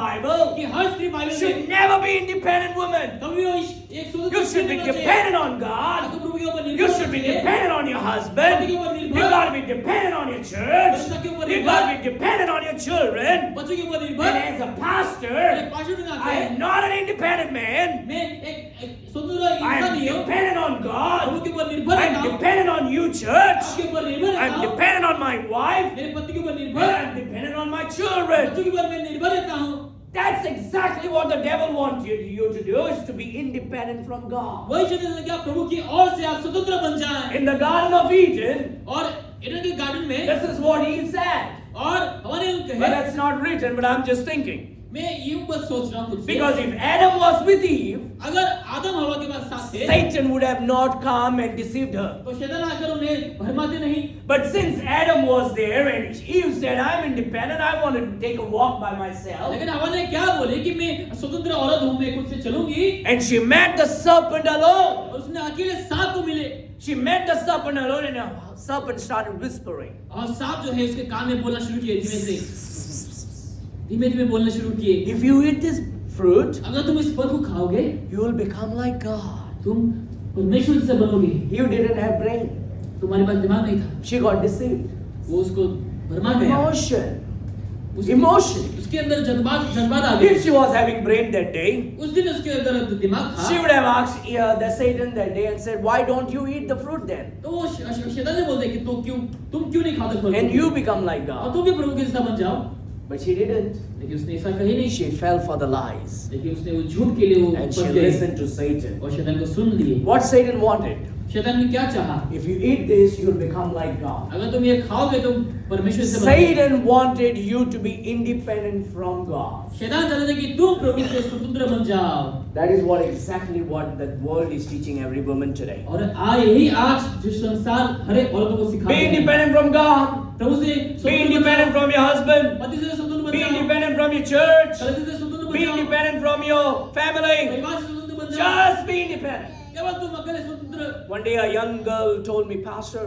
Bible कि हर स्त्री Bible should में never be independent women. कभी वो एक स्वतंत्र You स्त्री should be नहीं होना चाहिए। dependent on आपको God. प्रभु के ऊपर You निर्भर should be होना चाहिए। dependent on your husband. You got to be dependent on your church. You got to be dependent on your children. बच्चों के ऊपर And निर्भर। as a एक pastor, पास्टर के I नाते am not an independent man. मैं एक स्वतंत्र I इंसान am नहीं हूँ। dependent on Prabhu God. के ऊपर निर्भर I रहता am हूँ। dependent on you, church. आपके ऊपर निर्भर I रहता am हूँ। dependent on my wife. मेरे पति के ऊपर And निर्भर। I am dependent on my children. बच्चों के ऊपर मैं निर्भर रहता हूँ। That's exactly what the devil wants you to do, is to be independent from God. वही चाहते हैं कि आप प्रभु की ओर से आप स्वतंत्र बन जाएं। In the Garden of Eden, और एडन के गार्डन में this is what he said. और हमारे But कहे that's not written, but I'm just thinking. मैं यूं बस सोच रहा हूँ खुद से। Because if Adam was with Eve, अगर आदम हवा के पास साथ थे Satan would have not come and deceived her. तो शैतान आकर उन्हें भरमाते नहीं। But since Adam was there and Eve said, I'm independent, I want to take a walk by myself. लेकिन हवा ने क्या बोले कि मैं स्वतंत्र औरत हूँ, मैं खुद से चलूंगी। And she met the serpent alone. और उसने अकेले सांप को मिले She met the serpent alone and the serpent started whispering. और सांप जो है उसके कान में बोलना शुरू किए धीमे से धीमे धीमे बोलना शुरू किए। If you eat this fruit, अगर तुम इस फल को खाओगे you will become like God. तुम परमेश्वर से बनोगे। You didn't have brain. तुम्हारे पास दिमाग नहीं था। She got deceived. वो उसको भरमा गया। Emotion. उसके- Emotion. उसके अंदर जज्बात आ गए। If she was having brain that day, उस दिन उसके अंदर दिमाग था। she would have asked the Satan that day and said, why don't you eat the fruit then? तो वो शैतान से बोलते कि तुम क्यों नहीं खाते फल And को? you become like और God. तुम भी प्रभु के जैसा बन जाओ। But she didn't. लेकिन उसने ऐसा कही नहीं। She fell for the lies. लेकिन उसने वो झूठ के लिए वो And she फंस गई listened to Satan. और शैतान को सुन लिए। What Satan wanted. शैतान ने क्या चाहा? If you eat this, you'll become like God. अगर तुम ये खाओगे तो परमेश्वर से बनोगे। Satan wanted you to be independent from God. शैतान चाहता था कि तुम प्रभु से स्वतंत्र बन जाओ। That is exactly what the world is teaching every woman today. और यही आज जो संसार हर एक औरतों को सिखाता Be है। independent from God. प्रभु से Be स्वतंत्र बन independent जाओ। from your husband. पति से स्वतंत्र बन Be जाओ। independent from your church. पति से स्वतंत्र बन Be जाओ। independent from your family. परिवार से स्वतंत्र बन जाओ। Just be independent. केवल तुम अकेले स्वतंत्र। One day a young girl told me, Pastor,